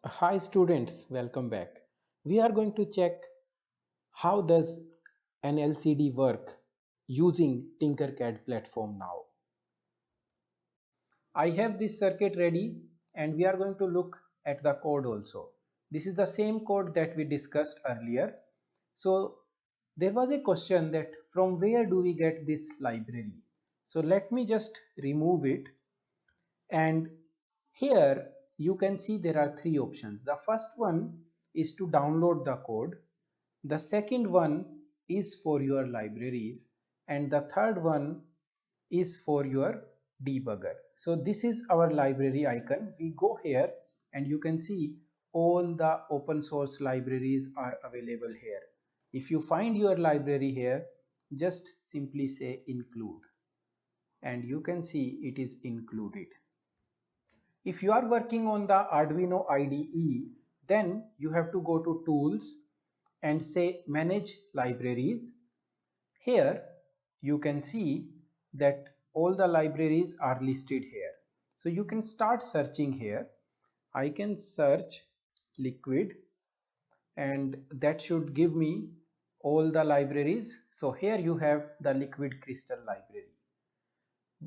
Hi students, welcome back. We are going to check how does an LCD work using Tinkercad platform now. I have this circuit ready and we are going to look at the code also. This is the same code that we discussed earlier. So there was a question that from where do we get this library? So let me just remove it. And here you can see there are three options. The first one is to download the code. The second one is for your libraries. And the third one is for your debugger. So this is our library icon. We go here and you can see all the open source libraries are available here. If you find your library here, just simply say include and you can see it is included. If you are working on the Arduino IDE, then you have to go to Tools and say Manage Libraries. Here you can see that all the libraries are listed here. So you can start searching here. I can search Liquid and that should give me all the libraries. So here you have the Liquid Crystal library.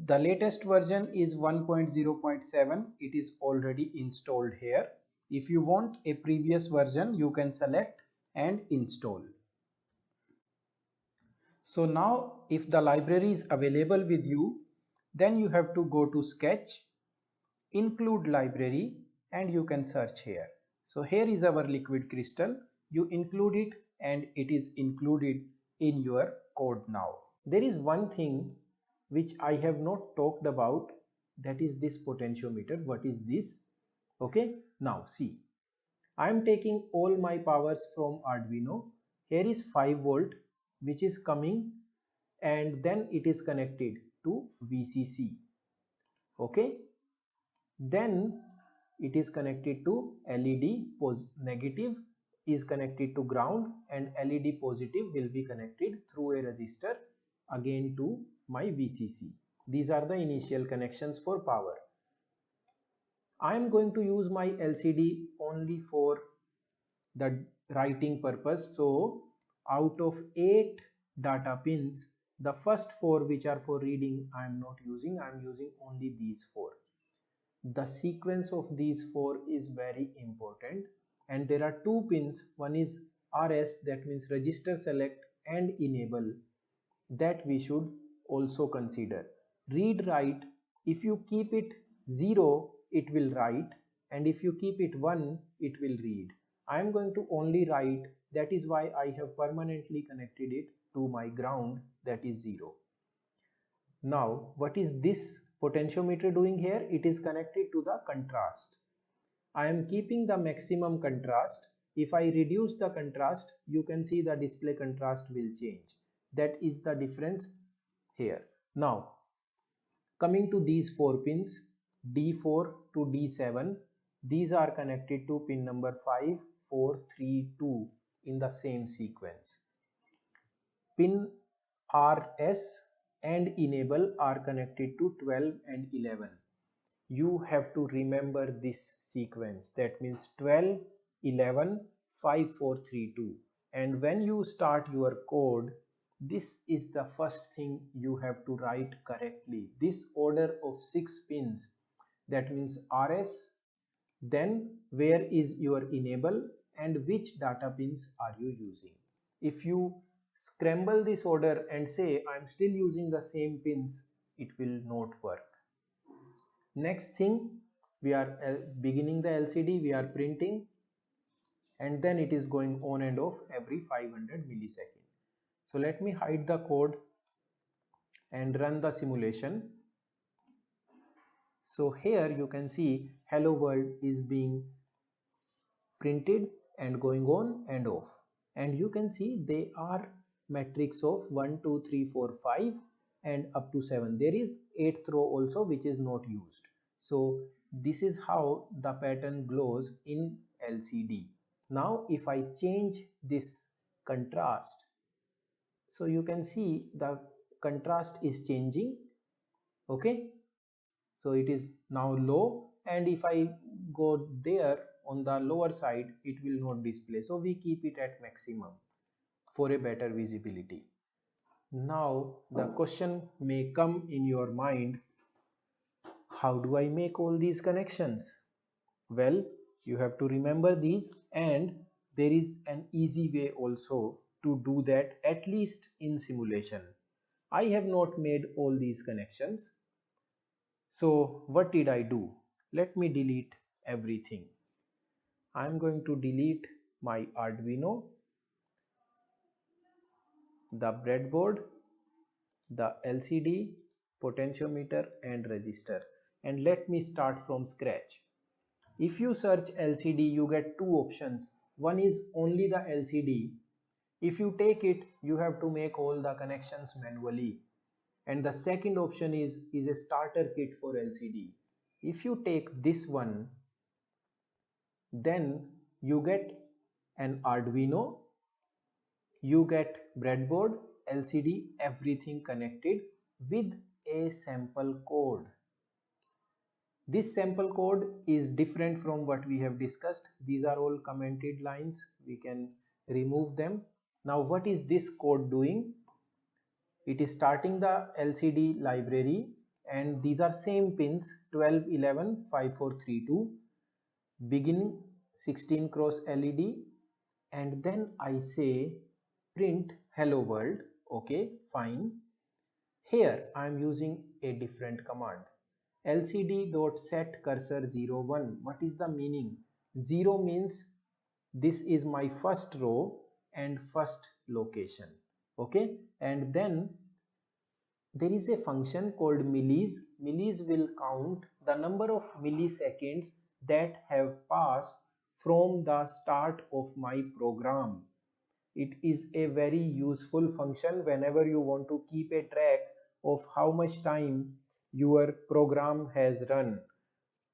The latest version is 1.0.7. It is already installed here. If you want a previous version, you can select and install. So now if the library is available with you, then you have to go to Sketch, include library and you can search here. So here is our liquid crystal. You include it and it is included in your code now. There is one thing which I have not talked about, that is this potentiometer. What is this? Okay, now see, I am taking all my powers from Arduino. Here is 5 volt which is coming and then it is connected to VCC. Okay, then it is connected to LED negative is connected to ground and LED positive will be connected through a resistor again to my VCC. These are the initial connections for power. I am going to use my LCD only for the writing purpose. So out of 8 data pins, the first 4 which are for reading I am not using. I am using only these 4. The sequence of these 4 is very important and there are 2 pins. One is RS, that means register select and enable, that we should also consider. Read write, if you keep it 0 it will write and if you keep it 1 it will read. I am going to only write, that is why I have permanently connected it to my ground, that is 0. Now what is this potentiometer doing here? It is connected to the contrast. I am keeping the maximum contrast. If I reduce the contrast, you can see the display contrast will change. That is the difference here. Now coming to these 4 pins, D4 to D7, these are connected to pin number 5, 4, 3, 2 in the same sequence. Pin RS and enable are connected to 12 and 11. You have to remember this sequence, that means 12, 11, 5, 4, 3, 2. And when you start your code, this is the first thing you have to write correctly. This order of 6 pins, that means RS, then where is your enable and which data pins are you using. If you scramble this order and say I'm still using the same pins, it will not work. Next thing, we are beginning the LCD, we are printing and then it is going on and off every 500 milliseconds. So let me hide the code and run the simulation. So here you can see hello world is being printed and going on and off, and you can see they are matrix of 1 2 3 4 5 and up to 7. There is 8th row also which is not used. So this is how the pattern glows in LCD. Now if I change this contrast, so you can see the contrast is changing. Okay, so it is now low, and if I go there on the lower side it will not display, so we keep it at maximum for a better visibility. Now the question may come in your mind, how do I make all these connections? Well, you have to remember these, and there is an easy way also to do that, at least in simulation. I have not made all these connections. So what did I do? Let me delete everything. I am going to delete my Arduino, the breadboard, the LCD, potentiometer and resistor, and let me start from scratch. If you search LCD, you get two options. One is only the LCD. If you take it, you have to make all the connections manually. And the second option is a starter kit for LCD. If you take this one, then you get an Arduino, you get breadboard, LCD, everything connected with a sample code. This sample code is different from what we have discussed. These are all commented lines. We can remove them. Now what is this code doing? It is starting the LCD library, and these are same pins 12, 11, 5, 4, 3, 2, beginning 16 cross LED, and then I say print hello world. Okay, fine. Here I am using a different command. lcd.setCursor01. What is the meaning? 0 means this is my first row and first location. Okay, and then there is a function called millis. Millis will count the number of milliseconds that have passed from the start of my program. It is a very useful function whenever you want to keep a track of how much time your program has run,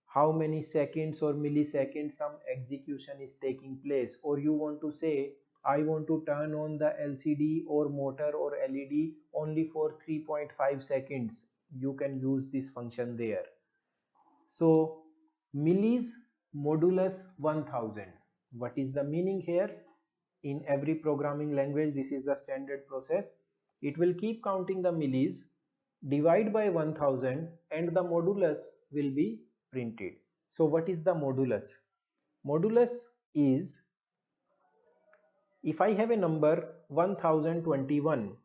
how many seconds or milliseconds some execution is taking place, or you want to say I want to turn on the LCD or motor or LED only for 3.5 seconds. You can use this function there. So millis modulus 1000. What is the meaning here? In every programming language, this is the standard process. It will keep counting the millis, divide by 1000, and the modulus will be printed. So what is the modulus? Modulus is, if I have a number 1021,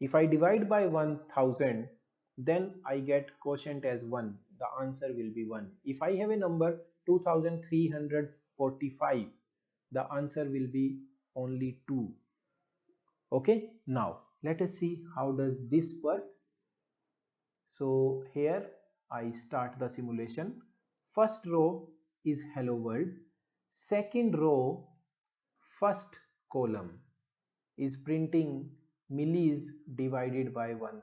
if I divide by 1000, then I get quotient as 1. The answer will be 1. If I have a number 2345, the answer will be only 2. Okay, now let us see how does this work. So here I start the simulation. First row is hello world. Second row, first column is printing millis divided by 1000.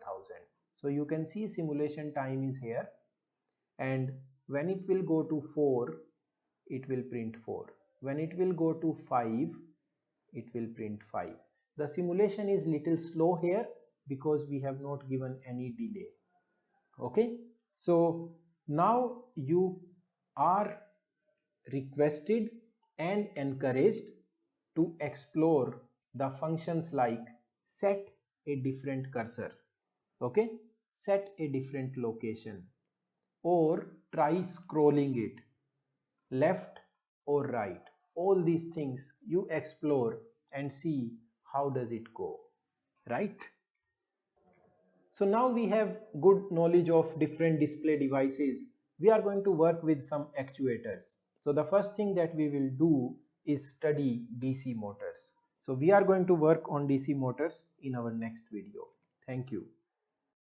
So you can see simulation time is here, and when it will go to 4, it will print 4. When it will go to 5, it will print 5. The simulation is little slow here because we have not given any delay. Okay, so now you are requested and encouraged to explore the functions like set a different cursor, okay, set a different location, or try scrolling it left or right. All these things you explore and see how does it go, right? So now we have good knowledge of different display devices. We are going to work with some actuators. So the first thing that we will do is study DC motors. So we are going to work on DC motors in our next video. Thank you.